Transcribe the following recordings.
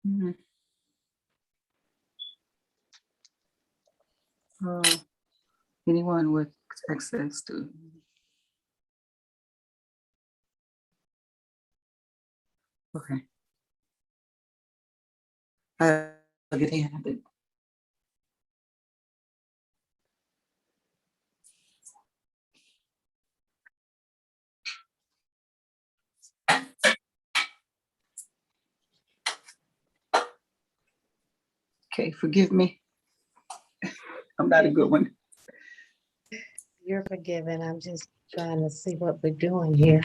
Mhm. Anyone with access to. Okay. I'll get in. Okay, forgive me. I'm not a good one. You're forgiven. I'm just trying to see what we're doing here.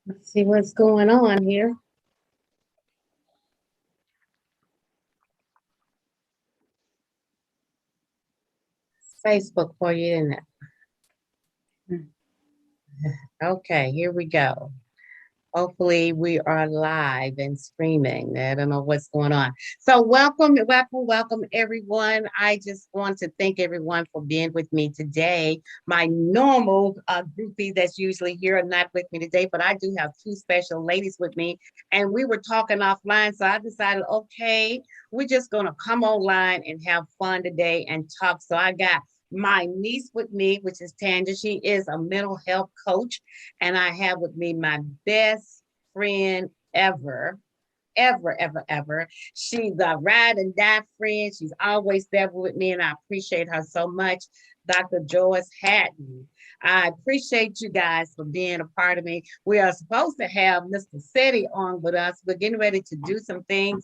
Let's see what's going on here. Facebook for you, isn't it? Okay, here we go. Hopefully we are live and streaming. I don't know what's going on. So welcome everyone. I just want to thank everyone for being with me today. My normal groupie that's usually here are not with me today, but I do have two special ladies with me. And we were talking offline, so I decided, okay, we're just gonna come online and have fun today and talk. So I got my niece with me, which is Tanja. She is a mental health coach. And I have with me my best friend ever, ever. She's a ride and die friend. She's always there with me, and I appreciate her so much. Dr. Joyce Hatton. I appreciate you guys for being a part of me. We are supposed to have Mr. City on with us. We're getting ready to do some things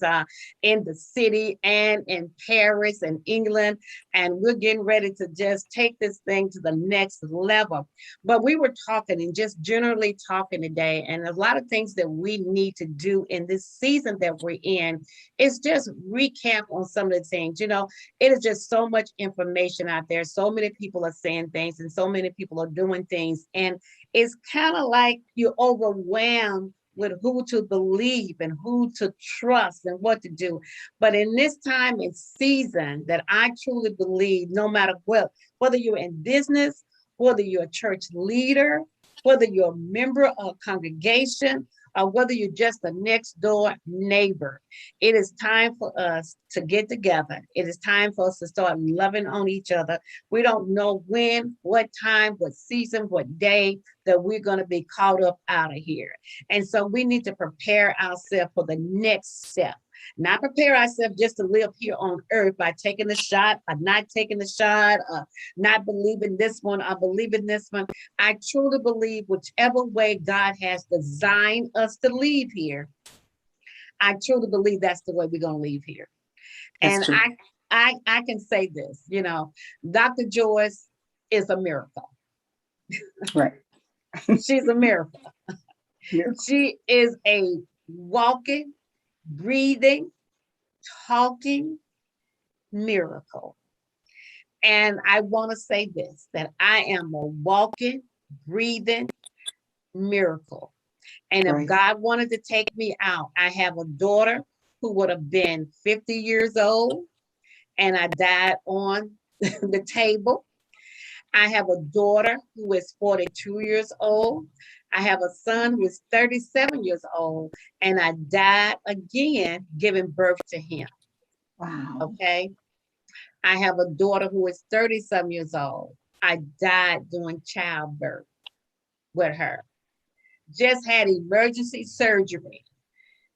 in the city and in Paris and England, and we're getting ready to just take this thing to the next level. But we were talking and just generally talking today, and a lot of things that we need to do in this season that we're in is just recap on some of the things. You know, it is just so much information out there. So many people are saying things, and so many people are doing things, and it's kind of like you're overwhelmed with who to believe and who to trust and what to do. But in this time and season that I truly believe, no matter what, whether you're in business, whether you're a church leader, whether you're a member of a congregation, or whether you're just a next door neighbor, it is time for us to get together. It is time for us to start loving on each other. We don't know when, what time, what season, what day that we're going to be caught up out of here. And so we need to prepare ourselves for the next step. Not prepare ourselves just to live here on earth by taking the shot, or not taking the shot, or not believing this one, or believing this one. I truly believe whichever way God has designed us to leave here, I truly believe that's the way we're going to leave here. And I can say this, you know, Dr. Joyce is a miracle. Right. She's a miracle. She is a walking, breathing, talking miracle. And I want to say this, that I am a walking, breathing miracle. And if God wanted to take me out, I have a daughter who would have been 50 years old, and I died on the table. I have a daughter who is 42 years old. I have a son who is 37 years old, and I died again giving birth to him. Wow. Okay. I have a daughter who is 30-some years old. I died doing childbirth with her. Just had emergency surgery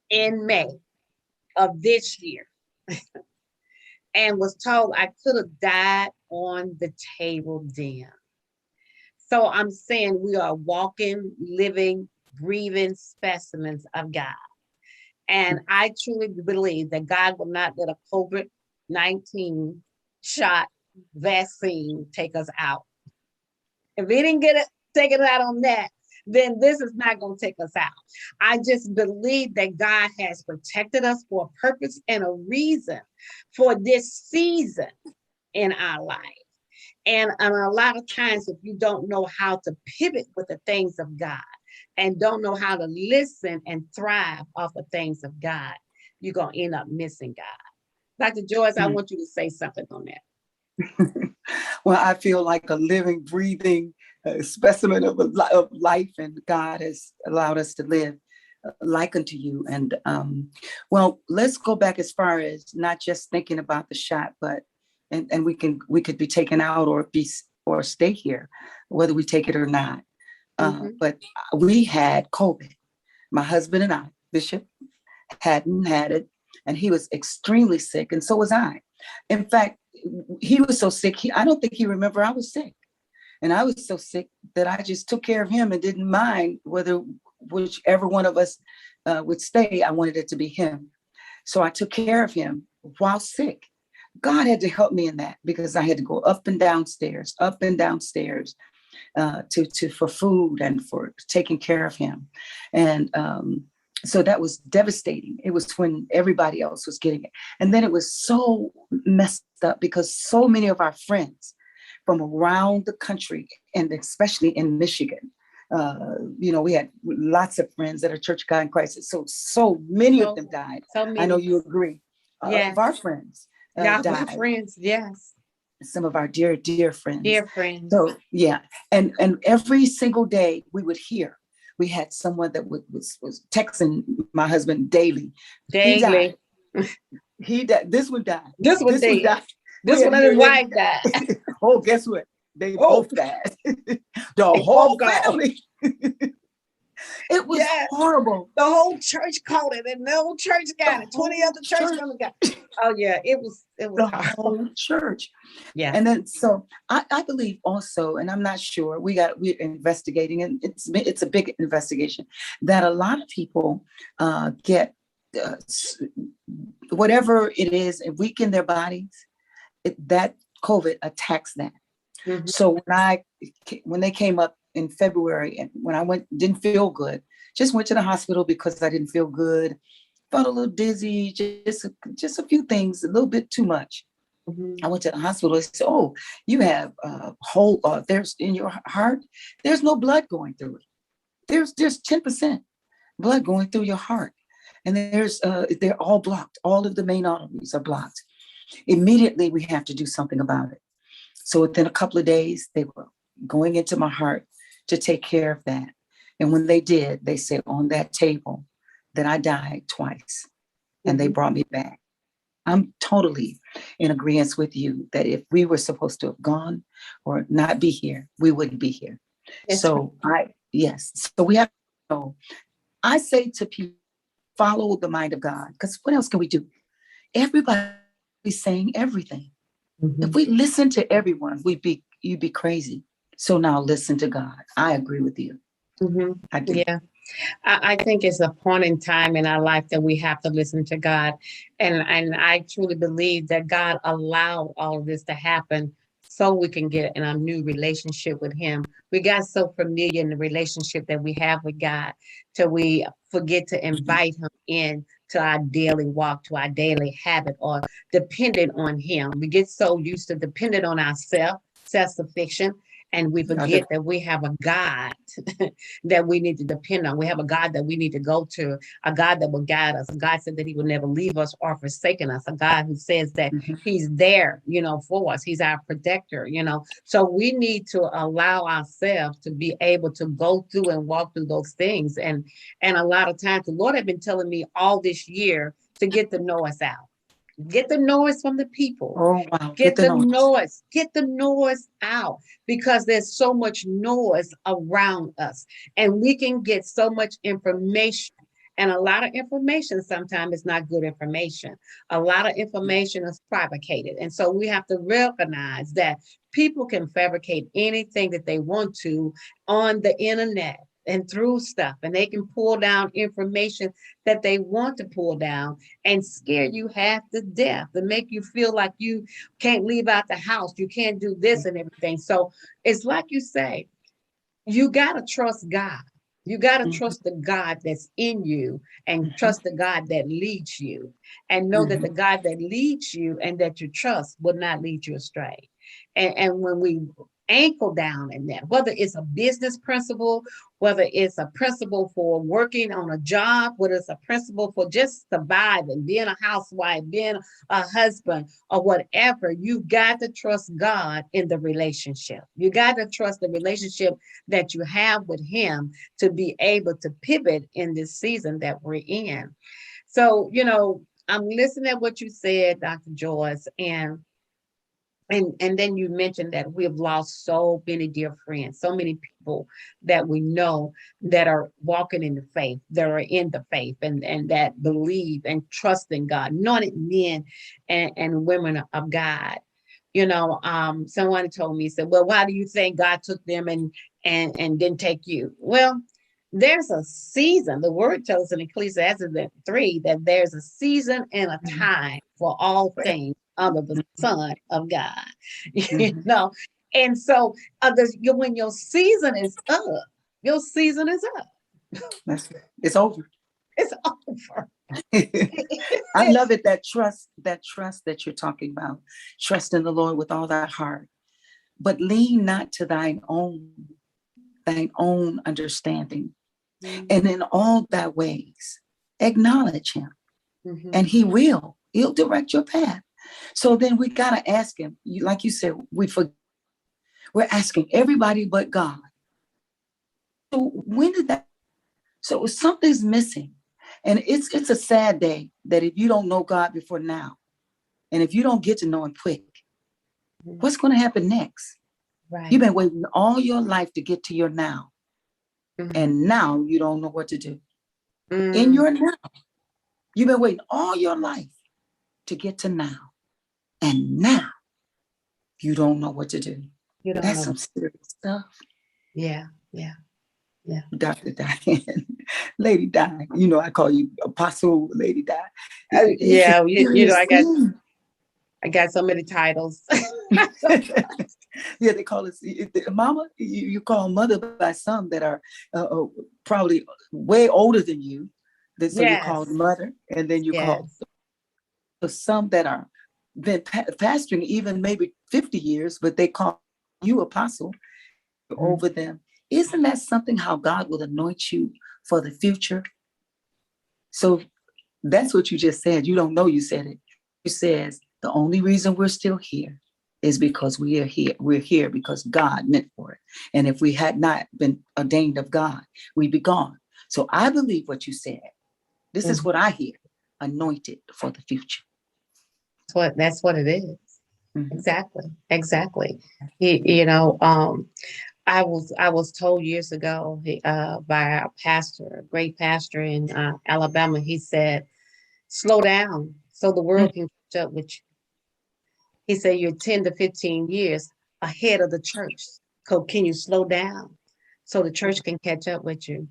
in May of this year and was told I could have died on the table then. So I'm saying we are walking, living, breathing specimens of God. And I truly believe that God will not let a COVID-19 shot vaccine take us out. If he didn't take it out on that, then this is not going to take us out. I just believe that God has protected us for a purpose and a reason for this season in our life. And a lot of times, if you don't know how to pivot with the things of God and don't know how to listen and thrive off of things of God, you're going to end up missing God. Dr. Joyce, I want you to say something on that. Well, I feel like a living, breathing specimen of life, and God has allowed us to live like unto you. And well, let's go back as far as not just thinking about the shot, but and we could be taken out or stay here, whether we take it or not. But we had COVID. My husband and I, Bishop, hadn't had it, and he was extremely sick, and so was I. In fact, he was so sick, I don't think he remembered I was sick. And I was so sick that I just took care of him and didn't mind whichever one of us would stay. I wanted it to be him. So I took care of him while sick. God had to help me in that, because I had to go up and downstairs for food and for taking care of him. And so that was devastating. It was when everybody else was getting it. And then it was so messed up because so many of our friends from around the country, and especially in Michigan, we had lots of friends that are Church of God in Christ. So many of them died. So many. I know you agree. Yes. Of our friends died. Our friends, yes. Some of our dear friends. Dear friends. So yeah, and every single day we would hear. We had someone that was texting my husband daily. Daily. He died. This one died. This one died. This one and his wife died. Oh, guess what? They both died. The whole family. It was horrible. The whole church caught it, and the whole church got it. 20 other church members got it. Oh yeah, it was the horrible. Whole church. Yeah. And then so I believe also, and I'm not sure, we're investigating, and it's a big investigation, that a lot of people get whatever it is and weaken their bodies. That COVID attacks that. Mm-hmm. So when they came up in February, and when I didn't feel good, just went to the hospital because I didn't feel good, felt a little dizzy, just a few things, a little bit too much. Mm-hmm. I went to the hospital. They said, "Oh, you have there's in your heart, there's no blood going through it. There's 10% blood going through your heart, and they're all blocked. All of the main arteries are blocked. Immediately, we have to do something about it." So within a couple of days, they were going into my heart to take care of that. And when they did, they said on that table that I died twice, and they brought me back. I'm totally in agreement with you that if we were supposed to have gone or not be here, we wouldn't be here. Yes. So we have to know. I say to people, follow the mind of God, because what else can we do? Everybody's saying everything. Mm-hmm. If we listen to everyone, you'd be crazy. So now listen to God. I agree with you. Mm-hmm. I do. Yeah. I think it's a point in time in our life that we have to listen to God. And I truly believe that God allowed all of this to happen so we can get in a new relationship with him. We got so familiar in the relationship that we have with God till we forget to invite him in to our daily walk, to our daily habit, or dependent on him. We get so used to dependent on ourselves, self-sufficient, And we forget that we have a God that we need to depend on. We have a God that we need to go to, a God that will guide us. God said that he will never leave us or forsaken us. A God who says that he's there, for us. He's our protector, So we need to allow ourselves to be able to go through and walk through those things. And a lot of times the Lord had been telling me all this year to get the noise out. Get the noise from the people. Oh, wow. Get the noise. Get the noise out, because there's so much noise around us and we can get so much information. And a lot of information sometimes is not good information. A lot of information is fabricated. And so we have to recognize that people can fabricate anything that they want to on the internet and through stuff, and they can pull down information that they want to pull down and scare you half to death and make you feel like you can't leave out the house, you can't do this and everything. So it's like you say, you got to trust God. You got to trust the God that's in you and trust the God that leads you, and know that the God that leads you and that you trust will not lead you astray. And when we ankle down in that, whether it's a business principle, whether it's a principle for working on a job, whether it's a principle for just surviving, being a housewife, being a husband, or whatever, you got to trust God in the relationship. You got to trust the relationship that you have with him to be able to pivot in this season that we're in. So, I'm listening at what you said, Dr. Joyce, and then you mentioned that we have lost so many dear friends, so many people that we know that are walking in the faith, that are in the faith, and that believe and trust in God, anointed men and women of God. Someone told me, said, well, why do you think God took them and didn't take you? Well, there's a season. The word tells in Ecclesiastes 3 that there's a season and a time for all things under the Son of God. And so when your season is up, your season is up. It's over. It's over. I love it, that trust that you're talking about. Trust in the Lord with all thy heart, but lean not to thine own understanding. And in all thy ways, acknowledge him, and he'll direct your path. So then we got to ask him, like you said, we're asking everybody but God. So when did that? So something's missing. And it's a sad day that if you don't know God before now, and if you don't get to know him quick, what's going to happen next? Right. You've been waiting all your life to get to your now. And now you don't know what to do. In your now. You've been waiting all your life to get to now. And now you don't know what to do. That's some serious stuff. Yeah. Dr. Diane, Lady Di, I call you Apostle Lady Di. Yeah, I got so many titles. Yeah, they call us Mama. You call mother by some that are probably way older than you. So you call mother, and then you call some that are been pastoring even maybe 50 years, but they call you apostle over them. Isn't that something, how God will anoint you for the future? So that's what you just said. You don't know you said it. You says the only reason we're still here is because we are here. We're here because God meant for it. And if we had not been ordained of God, we'd be gone. So I believe what you said. This is what I hear. Anointed for the future. That's what it is. Exactly. I was told years ago by our pastor, a great pastor in Alabama. He said, "Slow down so the world can catch up with you." He said, "You're 10 to 15 years ahead of the church. So can you slow down so the church can catch up with you?"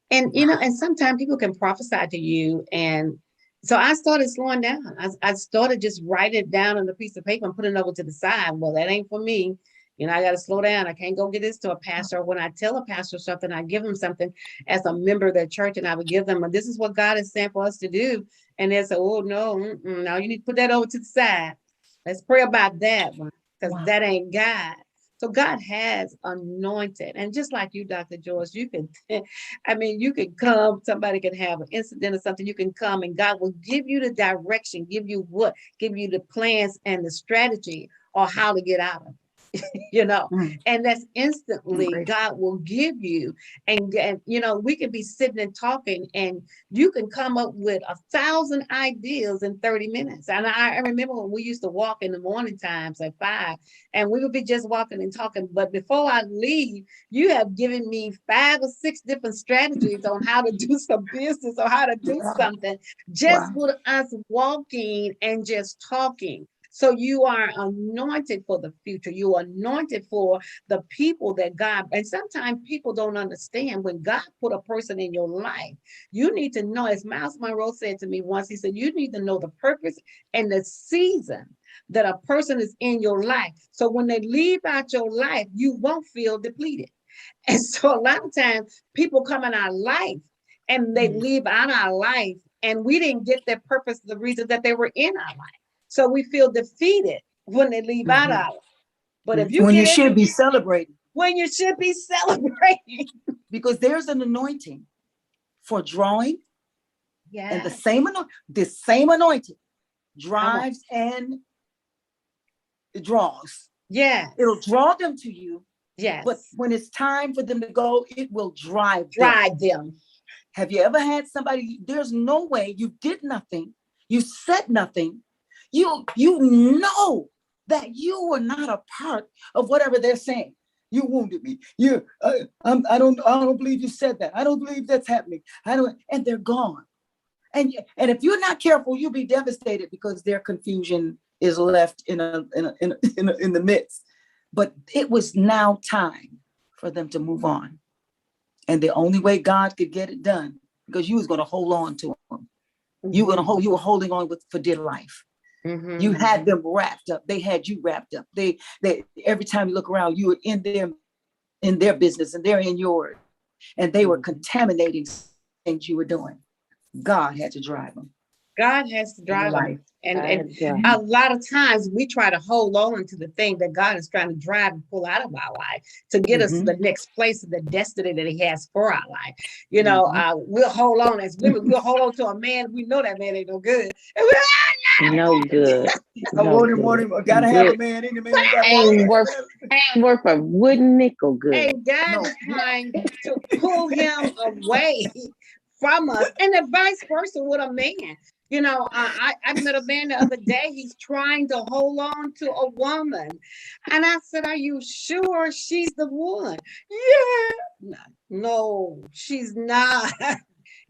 And and sometimes people can prophesy to you, and so I started slowing down. I started just writing it down on a piece of paper and putting it over to the side. Well, that ain't for me. I got to slow down. I can't go get this to a pastor. When I tell a pastor something, I give them something as a member of their church, and I would give them, this is what God is saying for us to do. And they say, "Oh, no, no, you need to put that over to the side. Let's pray about that one, because that ain't God." So God has anointed. And just like you, Dr. George, you can, I mean, you can come, somebody can have an incident or something, you can come and God will give you the direction, give you the plans and the strategy or how to get out of it. And that's instantly Great. God will give you. And we can be sitting and talking, and you can come up with 1,000 ideas in 30 minutes. And I remember when we used to walk in the morning times at 5, and we would be just walking and talking. But before I leave, you have given me 5 or 6 different strategies on how to do some business or how to do something just Wow. with us walking and just talking. So you are anointed for the future. You are anointed for the people that God, and sometimes people don't understand when God put a person in your life. You need to know, as Miles Monroe said to me once, he said, you need to know the purpose and the season that a person is in your life. So when they leave out your life, you won't feel depleted. And so a lot of times people come in our life and they leave out our life, and we didn't get their purpose, the reason that they were in our life. So we feel defeated when they leave out our life. But if you when you get should be celebrating, when you should be celebrating, because there's an anointing for drawing, and the same anointing drives and draws. Yeah, It'll draw them to you. yes. But when it's time for them to go, it will drive them. Have you ever had somebody? There's no way you did nothing, you said nothing. You know that you were not a part of whatever they're saying. You wounded me. I don't believe you said that. I don't believe that's happening. And they're gone. And if you're not careful, you'll be devastated because their confusion is left in the midst. But it was now time for them to move on. And the only way God could get it done, because you was going to hold on to them. You were holding on for dear life. You had them wrapped up. They had you wrapped up. They every time you look around, you were in their business and they're in yours. And they were contaminating things you were doing. God had to drive them. God has to drive them. And a lot of times we try to hold on to the thing that God is trying to drive and pull out of our life to get us to the next place of the destiny that he has for our life. We'll hold on as women. We'll hold on to a man. We know that man ain't no good. No good. I gotta have a man. Any man ain't worth a wooden nickel good. And God is trying to pull him away from us, and the vice versa with a man. I met a man the other day. He's trying to hold on to a woman. And I said, are you sure she's the one? Yeah. No, she's not.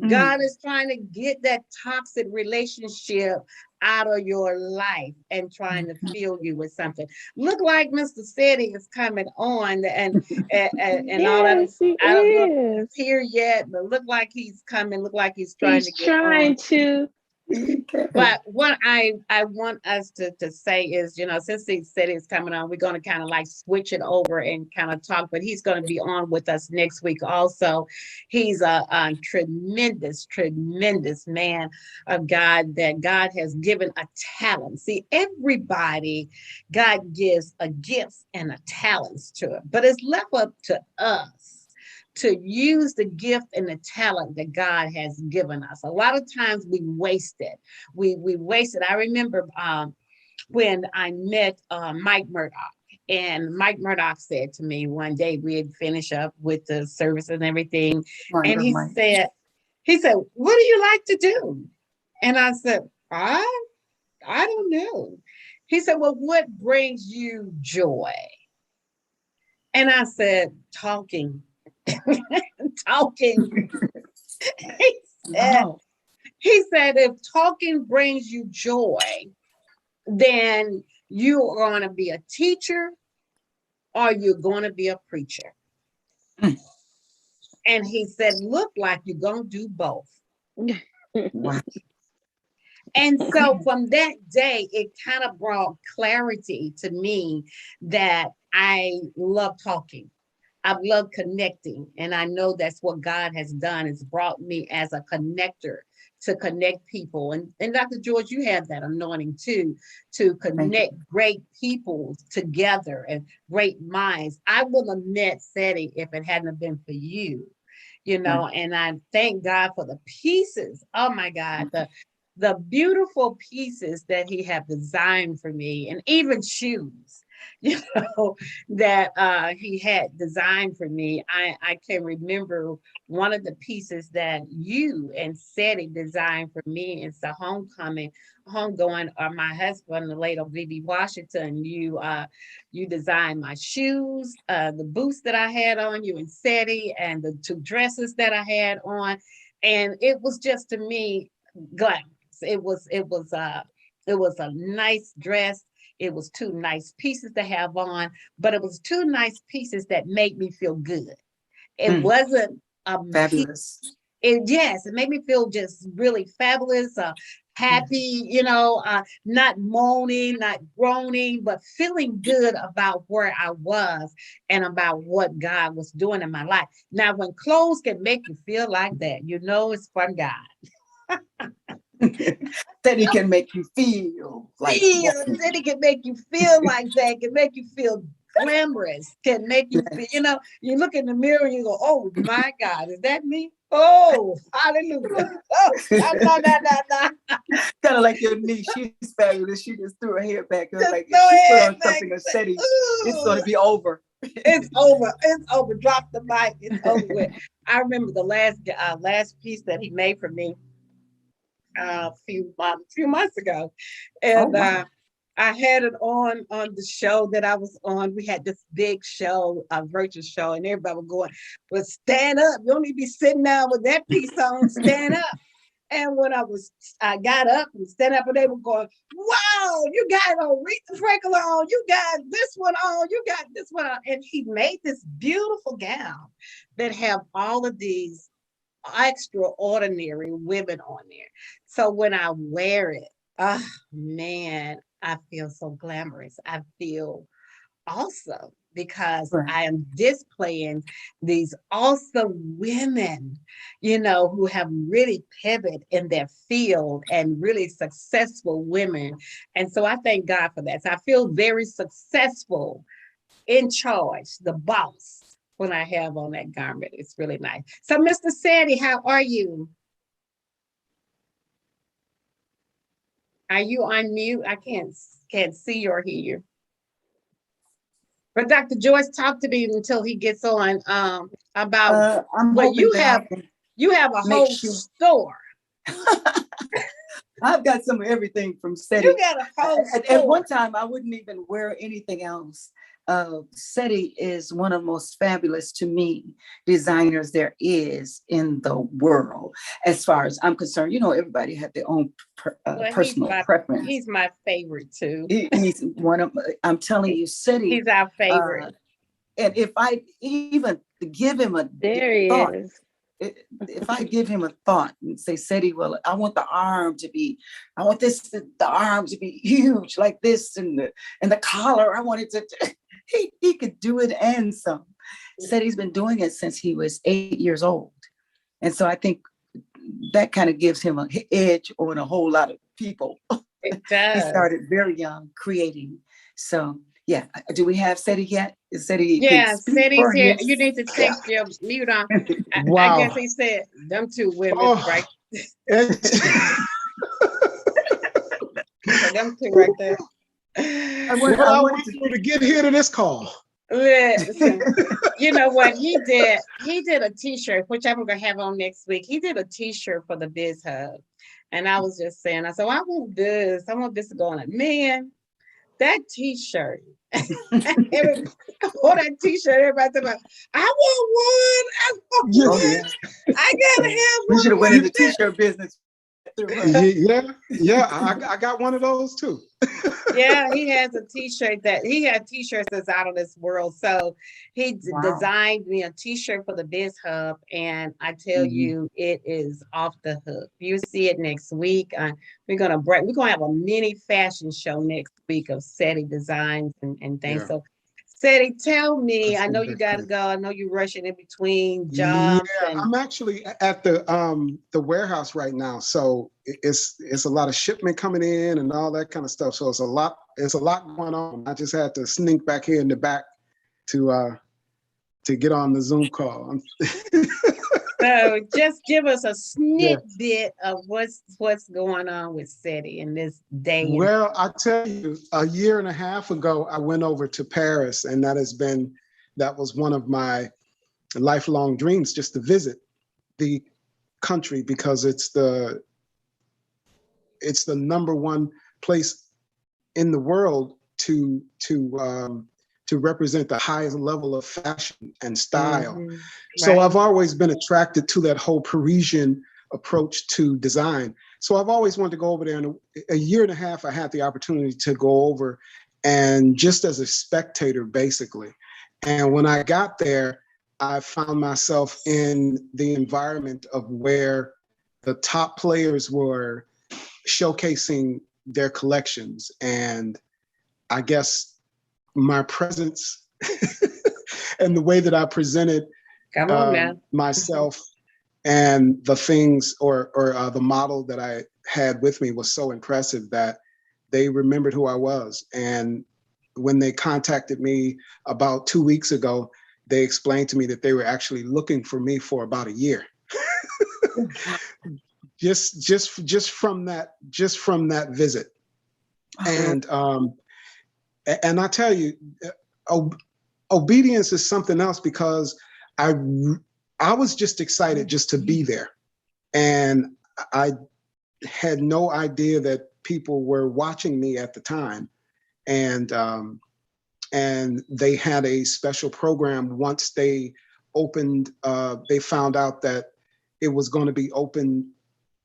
God is trying to get that toxic relationship out of your life and trying to fill you with something. Look like Mr. City is coming on and all that. I don't know if he's here yet, but look like he's coming. Look like he's trying to. But what I want us to say is, since he said he's coming on, we're going to kind of like switch it over and kind of talk, but he's going to be on with us next week also. He's a tremendous, tremendous man of God that God has given a talent. See, everybody, God gives a gift and a talent to it, but it's left up to us to use the gift and the talent that God has given us. A lot of times we waste it. We waste it. I remember when I met Mike Murdoch, and Mike Murdoch said to me one day, we had finished up with the service and everything. And he said, what do you like to do? And I said, I don't know. He said, well, what brings you joy? And I said, talking. Talking. He said, if talking brings you joy, then you are going to be a teacher or you're going to be a preacher. And he said, look like you're going to do both. And so from that day, it kind of brought clarity to me that I love talking. I love connecting. And I know that's what God has done, is brought me as a connector to connect people. And Dr. George, you have that anointing too, to connect great people together and great minds. I wouldn't have met SETI if it hadn't been for you, you know, and I thank God for the pieces. Oh my God, the beautiful pieces that he have designed for me, and even shoes, you know, that he had designed for me. I can remember one of the pieces that you and SETI designed for me. It's the homegoing of my husband, the late V.B. Washington. You designed my shoes, the boots that I had on, you and SETI, and the two dresses that I had on. And it was just, to me, glamorous. It was a nice dress. It was two nice pieces to have on, but it was two nice pieces that made me feel good. It wasn't fabulous. Yes, it made me feel just really fabulous, happy, you know, not moaning, not groaning, but feeling good about where I was and about what God was doing in my life. Now, when clothes can make you feel like that, you know it's from God. That he can make you feel like Then it can make you feel like that, can make you feel glamorous, can make you feel, you know, you look in the mirror and you go, oh my God, is that me? Oh, hallelujah. Oh, no. kind of like your niece. She's fabulous. She just threw her hair back. It was Just like, throw if she her put head on back. something steady, it's Ooh. going to be over. It's over. It's over. Drop the mic. It's over with. I remember the last piece that he made for me a few months ago, and wow. I had it on the show that I was on. We had this big show, a virtual show, and everybody was going, "Well, stand up. You don't need to be sitting down with that piece on. Stand up." And when I got up and stand up, and they were going, "Wow, you got Aretha Franklin on. You got this one on. You got this one on." And he made this beautiful gown that have all of these extraordinary women on there. So when I wear it, oh man, I feel so glamorous. I feel awesome because Right. I am displaying these awesome women, you know, who have really pivoted in their field and really successful women. And so I thank God for that. So I feel very successful, in charge, the boss, when I have on that garment. It's really nice. So Mr. Sandy, how are you? Are you on mute? I can't see or hear you. But Dr. Joyce, talk to me until he gets on about I'm what hoping you that have. I can You have a make whole sure. store. I've got some of everything from SETI. You got a whole store. At one time, I wouldn't even wear anything else. SETI is one of the most fabulous, to me, designers there is in the world. As far as I'm concerned, you know, everybody had their own personal preference. He's my favorite too. He's one of, I'm telling you, SETI. He's our favorite. And if I even give him a thought, if I give him a thought and say, SETI, well, I want the arm to be huge like this, and the collar, I want it to, he could do it and some. SETI's been doing it since he was 8 years old. And so I think that kind of gives him an edge on a whole lot of people. It does. He started very young creating. So yeah, do we have SETI yet? Is SETI? Yeah, SETI's here. You need to take your mute on. Wow. I guess he said them two women, right? So them two right there. I want you to get here to this call. Listen, you know what he did? He did a T-shirt, which I'm gonna have on next week. He did a T-shirt for the Biz Hub, and I was just saying, I said, well, I want this to go on it. Man, that T-shirt. I wore that T-shirt. Everybody said, I want one. I gotta have one. We should have went into the T-shirt business. Yeah, I got one of those too. Yeah, he has a T-shirt T-shirts that's out of this world. So he designed me a T-shirt for the Biz Hub, and I tell you, it is off the hook. You see it next week. We're gonna have a mini fashion show next week of SETI designs and things. Yeah. So Sadie, tell me, That's I know what you they got to say. go. I know you're rushing in between Yeah, jobs and I'm actually at the warehouse right now, so it's a lot of shipment coming in and all that kind of stuff. So it's a lot going on. I just had to sneak back here in the back to get on the Zoom call. so just give us a Yeah. snippet of what's going on with SETI in this day. Well, I tell you, a year and a half ago, I went over to Paris, and that was one of my lifelong dreams, just to visit the country, because it's the number one place in the world to represent the highest level of fashion and style. Mhm. So Right. I've always been attracted to that whole Parisian approach to design. So I've always wanted to go over there. And a year and a half, I had the opportunity to go over, and just as a spectator, basically. And when I got there, I found myself in the environment of where the top players were showcasing their collections. And I guess my presence and the way that I presented Come on now. myself and the things or the model that I had with me was so impressive that they remembered who I was. And when they contacted me about 2 weeks ago, they explained to me that they were actually looking for me for about a year. just from that visit. And I tell you, obedience is something else, because I was just excited just to be there. And I had no idea that people were watching me at the time. And they had a special program once they opened, they found out that it was going to be open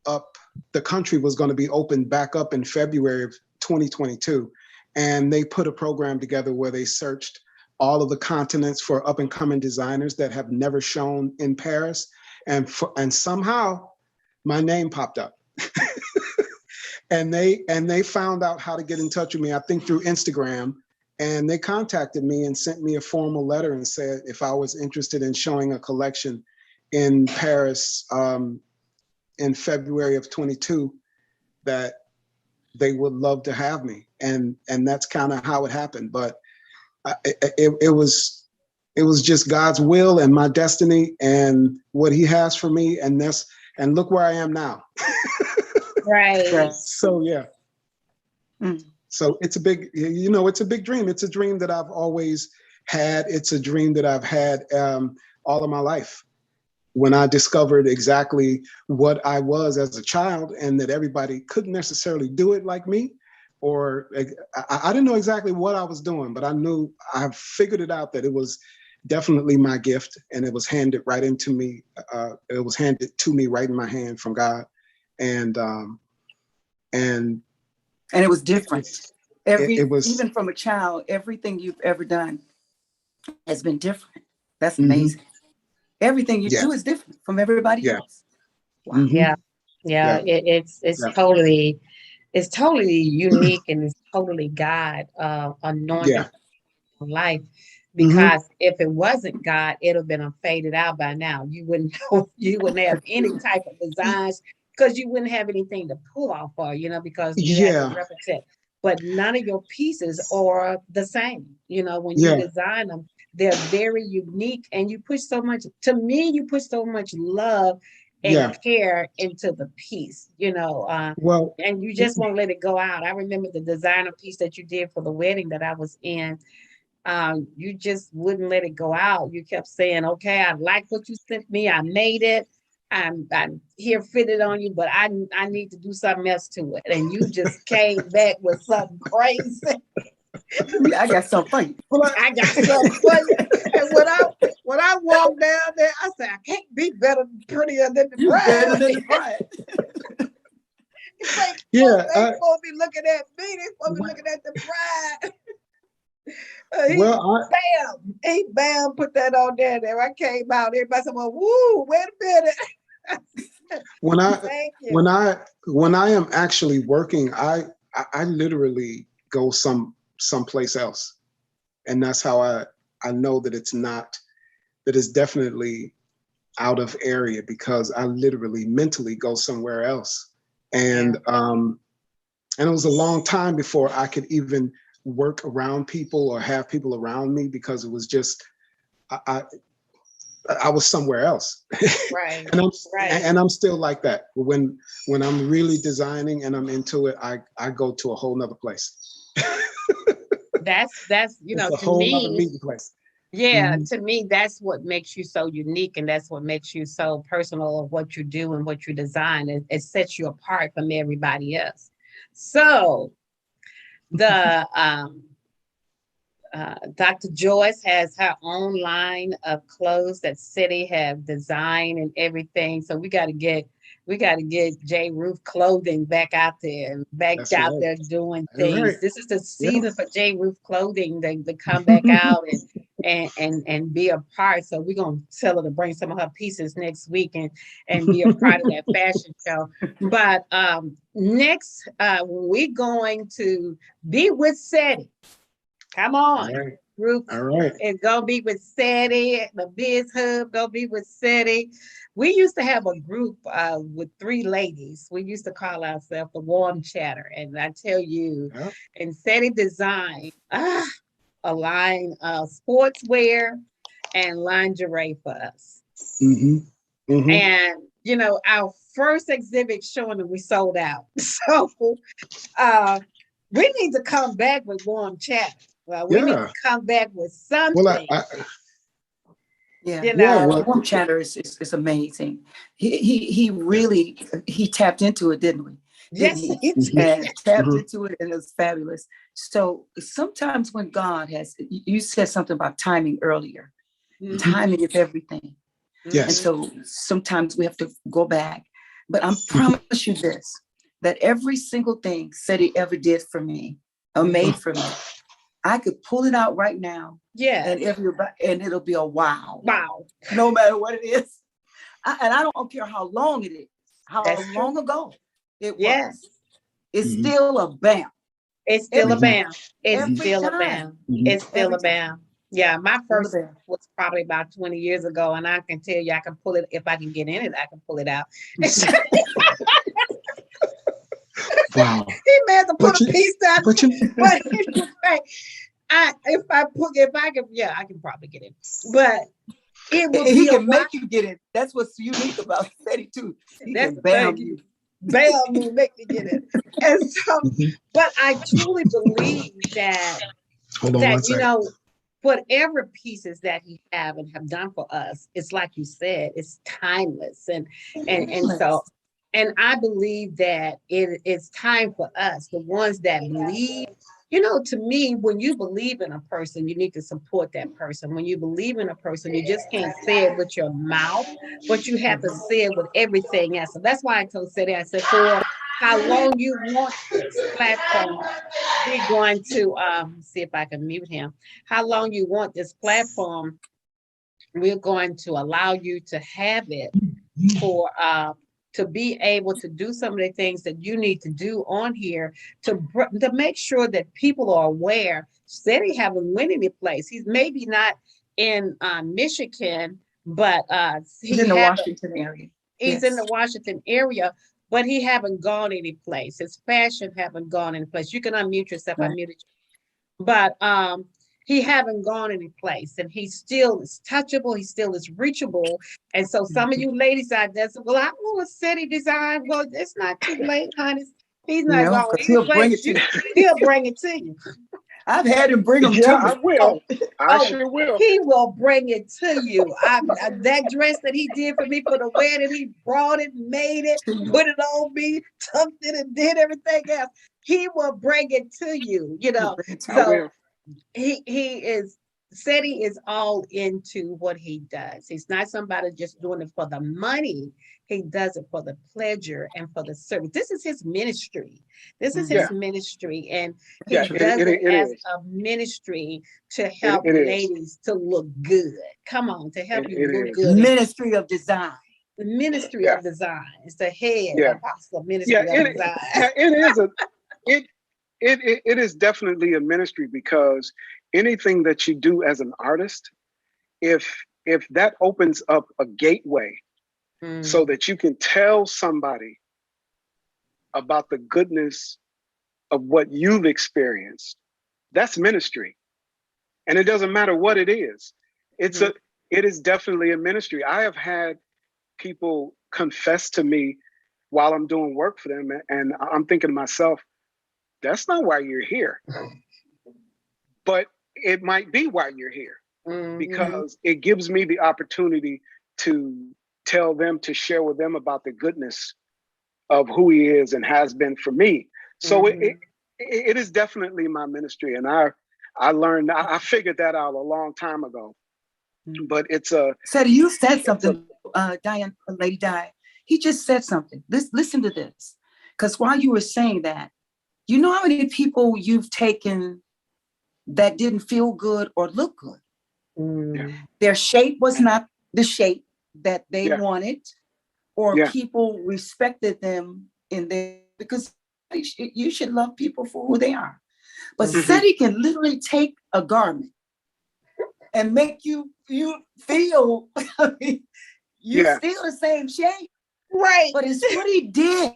up, the country was going to be opened back up in February of 2022. And they put a program together where they searched all of the continents for up and coming designers that have never shown in Paris. And somehow my name popped up. and they found out how to get in touch with me, I think through Instagram. And they contacted me and sent me a formal letter and said if I was interested in showing a collection in Paris in February of 22, that they would love to have me. And that's kind of how it happened. But it was just God's will and my destiny and what He has for me. And look where I am now. Right. So yeah. So it's a big dream. It's a dream that I've always had. It's a dream that I've had all of my life. When I discovered exactly what I was as a child, and that everybody couldn't necessarily do it like me, or I didn't know exactly what I was doing, but I figured it out that it was definitely my gift, and it was handed right into me. It was handed to me right in my hand from God, and it was different. It was Even from a child, everything you've ever done has been different. That's amazing. Everything you do is different from everybody else. Wow. Yeah. It's totally unique, and it's totally God anointed life. Because if it wasn't God, it'd have been faded out by now. You wouldn't have any type of designs, because you wouldn't have anything to pull off for, because you have to represent. But none of your pieces are the same. When you design them, they're very unique, and you push so much love and care into the piece, and you just won't let it go out. I remember the designer piece that you did for the wedding that I was in. You just wouldn't let it go out. You kept saying, okay, I like what you sent me. I made it. I'm here fitted on you, but I need to do something else to it. And you just came back with something crazy. I got something for you. I got something for you. And when I walked down there, I said, I can't be prettier than the bride. Better than the bride. It's like, they supposed to be looking at me. They supposed to be looking at the bride. He put that on there. I came out. Everybody said, "Well, woo, wait a minute." When I am actually working, I literally go someplace else. And that's how I know that it's definitely out of area, because I literally mentally go somewhere else. And it was a long time before I could even work around people or have people around me, because it was just, I was somewhere else. Right. and I'm still like that. When I'm really designing and I'm into it, I go to a whole nother place. That's you know, It's a to whole nother me, meeting place. yeah, to me, that's what makes you so unique, and that's what makes you so personal of what you do and what you design. It sets you apart from everybody else. So the Dr. Joyce has her own line of clothes that City have designed and everything. So we got to get J. Roof Clothing back out there and back That's out right. there doing That's things. right. This is the season for J. Roof Clothing to come back out and be a part. So we're gonna tell her to bring some of her pieces next week and be a part of that fashion show. But next we're going to be with Seti. Come on, All right. Roof. All right. It's gonna be with Seti. The Biz Hub gonna be with Seti. We used to have a group with 3 ladies. We used to call ourselves the Warm Chatter. And I tell you, Yep. and Seti designed a line of sportswear and lingerie for us. Mm-hmm. Mm-hmm. And you know, our first exhibit showing that we sold out. So we need to come back with Warm Chatter. We need to come back with something. Well, Yeah, you know, well, Warm Chatter is amazing. He really tapped into it, didn't we? yes, Didn't he he? did. And tapped into it, and it was fabulous. So sometimes when God has, you said something about timing earlier. Mhm. Timing is everything. yes. And so sometimes we have to go back. But I promise you this, that every single thing Seti ever did for me or made for me, I could pull it out right now. Yeah. And it'll be a wow. Wow. No matter what it is. And I don't care how long it is, how That's long true. ago it was. Yes. It's still a bam. It's still Every a time. bam. It's Every still a time. bam. It's still Every a bam. Yeah, my Still a first bam. was probably about 20 years ago, and I can tell you, I can pull it if I can get in it. I can pull it out. Wow. He may have to put But a piece down. but you, But anyway, I can probably get in. But it would He be a can wow. make you get it. That's what's unique about Seti too. He That's can the bam thing. you. Bail me, make me get it. And so, but I truly believe that hold on one you second. know, whatever pieces that he have and have done for us, it's like you said, it's timeless. And so, and I believe that it's time for us, the ones that believe. You know, to me, when you believe in a person, you need to support that person. When you believe in a person, you just can't say it with your mouth, but you have to say it with everything else. So that's why I told Seti, I said, for how long you want this platform, we're going to see if I can mute him. How long you want this platform, we're going to allow you to have it for to be able to do some of the things that you need to do on here to make sure that people are aware. Seti haven't went any place. He's maybe not in Michigan, but He's in the Washington area. He's in the Washington area, but he haven't gone any place. His fashion haven't gone any place. You can unmute yourself. I muted you. But he haven't gone any place, and he still is touchable. He still is reachable. And so some of you ladies out there say, well, I want a Seti design. Well, it's not too late, honey. He's not going he'll bring it to you. He'll bring it to you. I've had him bring them to me. I will. I sure will. He will bring it to you. That dress that he did for me for the wedding, he brought it, made it, put it on me, tucked it, and did everything else. He will bring it to you, you know. So Seti is all into what he does. He's not somebody just doing it for the money. He does it for the pleasure and for the service. This is his ministry. This is his ministry. And he does it as a ministry to help ladies to look good. Come on, to help you look good. Ministry of design. The ministry of design. It's the head apostle ministry of design. It is definitely a ministry, because anything that you do as an artist, if that opens up a gateway so that you can tell somebody about the goodness of what you've experienced, that's ministry. And it doesn't matter what it is. It is definitely a ministry. I have had people confess to me while I'm doing work for them, and I'm thinking to myself, that's not why you're here. But it might be why you're here, because it gives me the opportunity to tell them, to share with them about the goodness of who he is and has been for me. So it is definitely my ministry. And I learned, I figured that out a long time ago. But it's a... So you said something, Diane, Lady Di. He just said something. Listen to this. Because while you were saying that, you know how many people you've taken that didn't feel good or look good? Yeah. Their shape was not the shape that they wanted, or people respected them in their, because you should love people for who they are. But SETI can literally take a garment and make you feel, I mean, you still the same shape. Right. But it's what he did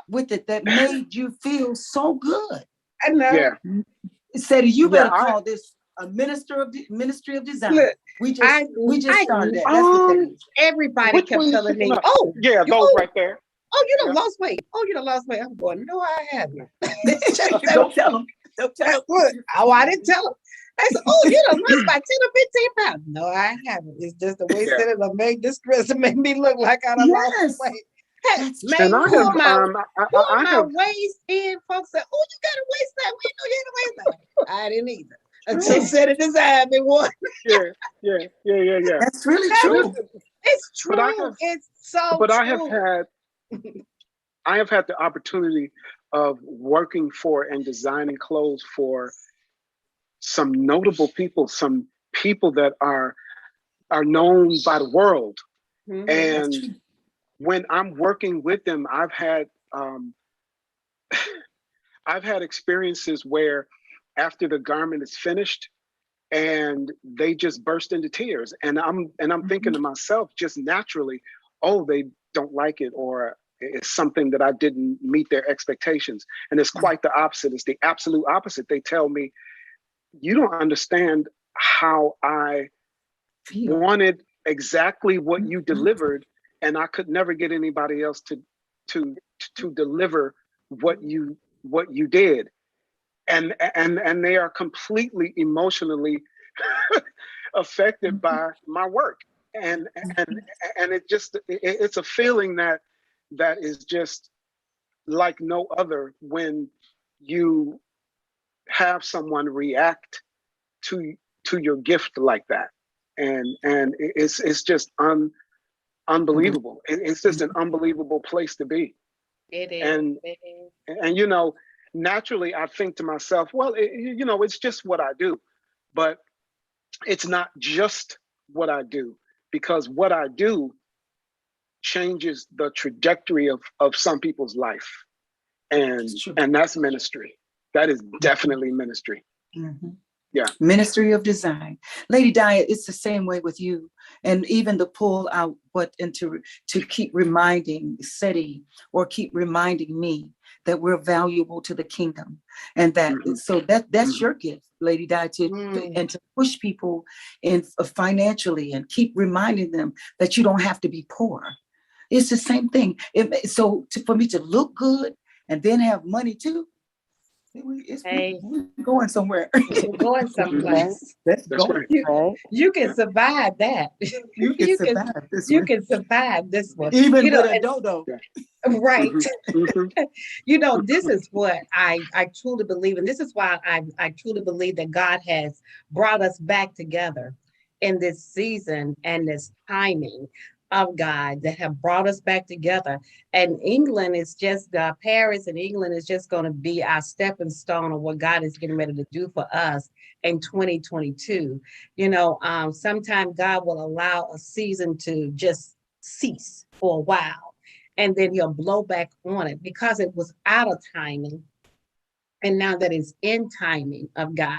with it that made you feel so good. I know. Yeah. SETI, you better call this a ministry of design. Look, we just started that. That's what that is. Everybody kept telling me, those right there. Oh, you done lost weight. Oh, you done lost weight. I'm going, no, I haven't. Don't tell them. Don't tell them. Oh, I didn't tell them. I said, oh, you done lost about 10 or 15 pounds. No, I haven't. It's just the way Senator made this dress and make me look like I done lost weight. Hey, man, pull my waist in. Folks said, oh, you got a waistline. We know you had a waistline. I didn't either. Until Senator designed me one. Yeah. That's really true. It's true. It's so but true. I have had the opportunity of working for and designing clothes for some notable people, some people that are known by the world. And when I'm working with them, I've had experiences where after the garment is finished and they just burst into tears, and I'm thinking to myself just naturally, oh, they don't like it, or it's something that I didn't meet their expectations. And it's quite the opposite. It's the absolute opposite. They tell me, you don't understand how I wanted exactly what you delivered, and I could never get anybody else to deliver what you did. And they are completely emotionally affected by my work. And it's a feeling that is just like no other when you have someone react to your gift like that. And it's just unbelievable. It's just an unbelievable place to be. It is. And you know, naturally I think to myself, well, it's just what I do. But it's not just what I do, because what I do changes the trajectory of some people's life. And that's ministry. That is definitely ministry. Yeah. Ministry of design. Lady Di, it's the same way with you. And even the pull out, to keep reminding SETI, or keep reminding me that we're valuable to the kingdom. And that, so that's your gift, Lady Di, and to push people in financially and keep reminding them that you don't have to be poor. It's the same thing. For me to look good and then have money too, we're going somewhere. We're going someplace. That's right. You can survive that. You can survive this one. Even with a dodo. Right. This is what I truly believe. And this is why I truly believe that God has brought us back together in this season and this timing of God that have brought us back together. And England is just, Paris and England is just going to be our stepping stone of what God is getting ready to do for us in 2022. Sometimes God will allow a season to just cease for a while, and then he'll blow back on it because it was out of timing. And now that it's in timing of God,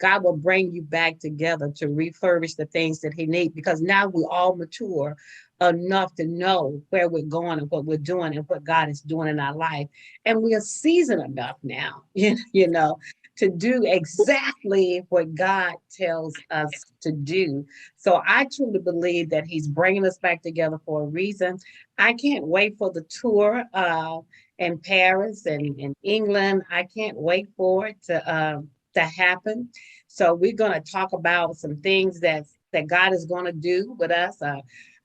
God will bring you back together to refurbish the things that he needs, because now we're all mature enough to know where we're going and what we're doing and what God is doing in our life. And we are seasoned enough now, you know, to do exactly what God tells us to do. So I truly believe that he's bringing us back together for a reason. I can't wait for the tour in Paris and in England. I can't wait for it to happen. So we're going to talk about some things that God is going to do with us.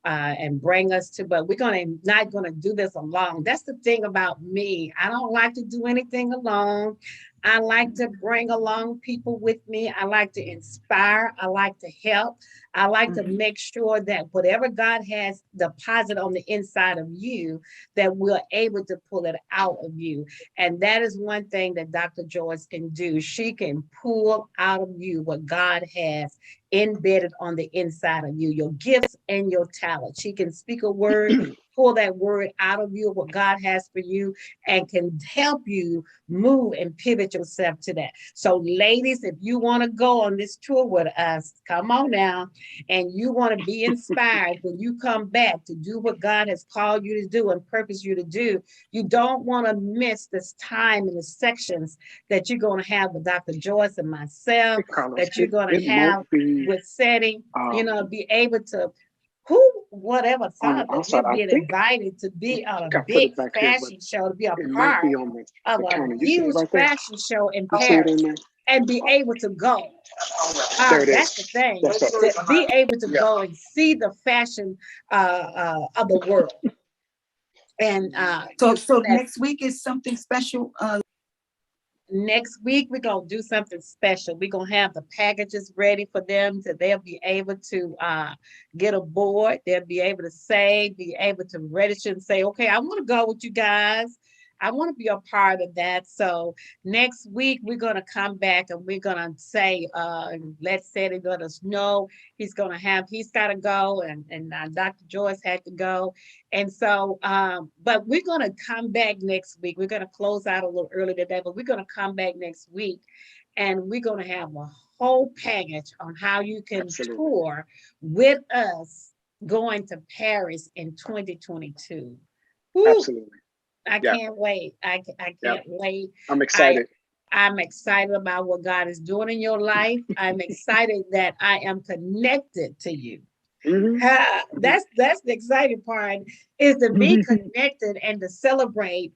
And bring us to, but we're not going to do this alone. That's the thing about me. I don't like to do anything alone. I like to bring along people with me. I like to inspire. I like to help. I like to make sure that whatever God has deposited on the inside of you, that we're able to pull it out of you. And that is one thing that Dr. Joyce can do. She can pull out of you what God has embedded on the inside of you, your gifts and your talents. She can speak a word, pull that word out of you, what God has for you, and can help you move and pivot yourself to that. So ladies, if you want to go on this tour with us, come on now, and you want to be inspired when you come back to do what God has called you to do and purpose you to do, you don't want to miss this time in the sections that you're going to have with Dr. Joyce and myself, that you're going to have with setting, be able to whatever time that you're being invited to be on a big fashion show, to be a part of a huge fashion show in Paris and be able to go. That's the thing, to be able to go and see the fashion of the world. And so next week is something special. Next week, we're going to do something special. We're going to have the packages ready for them so they'll be able to get aboard. They'll be able to be able to register and say, okay, I want to go with you guys. I want to be a part of that. So next week, we're going to come back and we're going to say, let's say they let us know he's got to go, and Dr. Joyce had to go. And so, but we're going to come back next week. We're going to close out a little early today, but we're going to come back next week and we're going to have a whole package on how you can tour with us going to Paris in 2022. Woo! Absolutely. I can't wait. I can't wait. I'm excited. I'm excited about what God is doing in your life. I'm excited that I am connected to you. That's the exciting part, is to be connected and to celebrate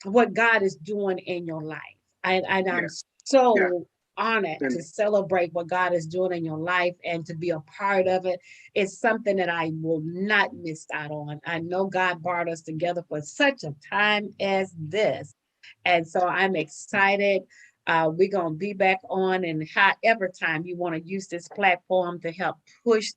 what God is doing in your life. And I'm so honored to celebrate what God is doing in your life and to be a part of it. It's something that I will not miss out on. I know God brought us together for such a time as this. And so I'm excited. We're going to be back on, and however time you want to use this platform to help push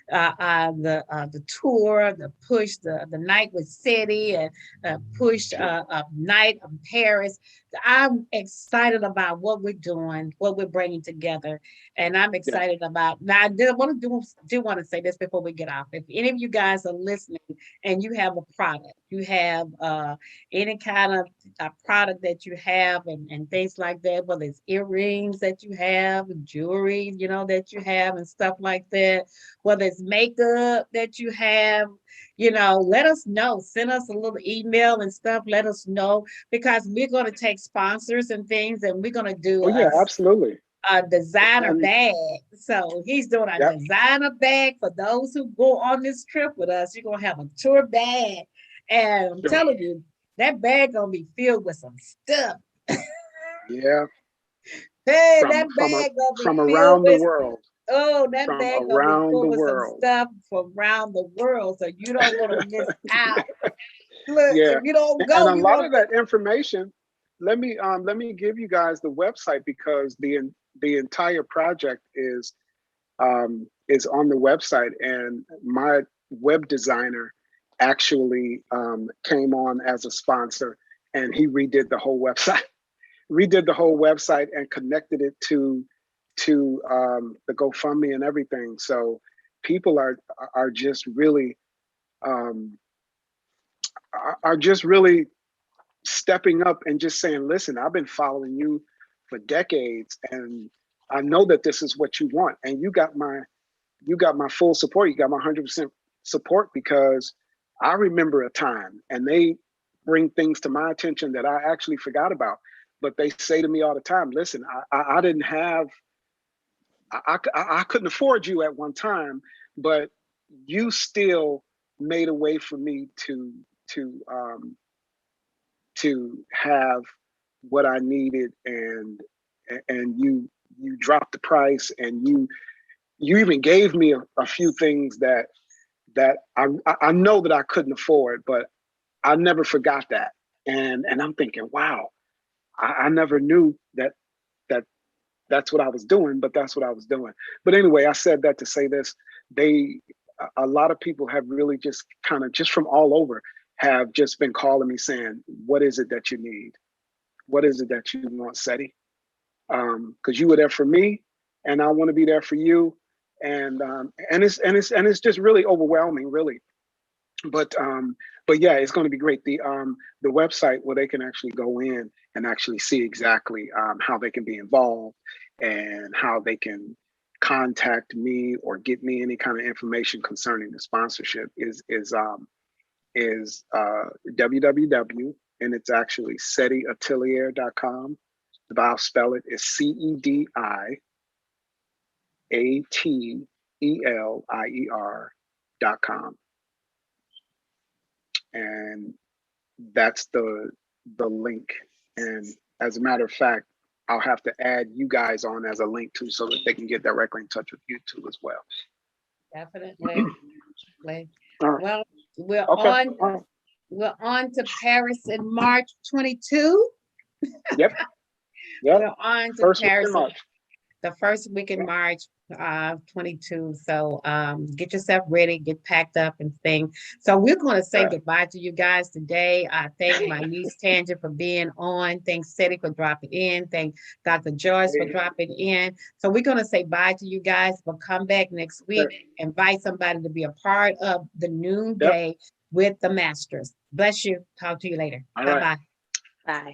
the tour, push the night with City, and push a night of Paris. I'm excited about what we're doing, what we're bringing together, and I'm excited about. Now, I do want to say this before we get off. If any of you guys are listening and you have a product, you have any kind of a product that you have, and things like that, whether it's earrings that you have, jewelry, that you have, and stuff like that, whether it's makeup that you have, let us know. Send us a little email and stuff. Let us know, because we're going to take sponsors and things, and we're going to do absolutely. A designer bag. So he's doing a designer bag for those who go on this trip with us. You're going to have a tour bag. And I'm telling you, that bag going to be filled with some stuff. Yeah. Hey, that bag going to be from filled around with, the world. Oh, that From bag gonna be full with some stuff from around the world, so you don't want to miss out. Look, if you don't go, and a lot of that information. Let me give you guys the website, because the entire project is on the website, and my web designer actually came on as a sponsor, and he redid the whole website, and connected it to the GoFundMe and everything. So people are just really stepping up and just saying, listen, I've been following you for decades, and I know that this is what you want, and you got my full support. You got my 100% support, because I remember a time, and they bring things to my attention that I actually forgot about. But they say to me all the time, listen, I didn't have, I couldn't afford you at one time, but you still made a way for me to have what I needed, and you dropped the price, and you even gave me a few things that I know that I couldn't afford, but I never forgot that. And I'm thinking, wow, I never knew that's what I was doing, but that's what I was doing. But anyway, I said that to say this: a lot of people have really just kind of, just from all over, have just been calling me saying, what is it that you need? What is it that you want, Seti? Because you were there for me, and I want to be there for you. And it's just really overwhelming, really. But yeah, it's going to be great. The website where they can actually go in and actually see exactly how they can be involved, and how they can contact me or get me any kind of information concerning the sponsorship is www, and it's actually setiatelier.com. I'll spell it is CEDIATELIER.com. And that's the link. And as a matter of fact, I'll have to add you guys on as a link too, so that they can get directly in touch with you too as well. Definitely. All right. Well, we're Okay. we're on to Paris in March 22. Yep. We're on to First week in Paris, March. the first week in March, 22. So get yourself ready, get packed up and thing. So we're going to say goodbye to you guys today. I thank my niece Tangent for being on. Thanks Seti for dropping in. Thank Dr. Joyce for dropping in. So we're going to say bye to you guys, but come back next week. Invite somebody to be a part of the noonday with the masters. Bless you. Talk to you later. All right. Bye-bye. Bye.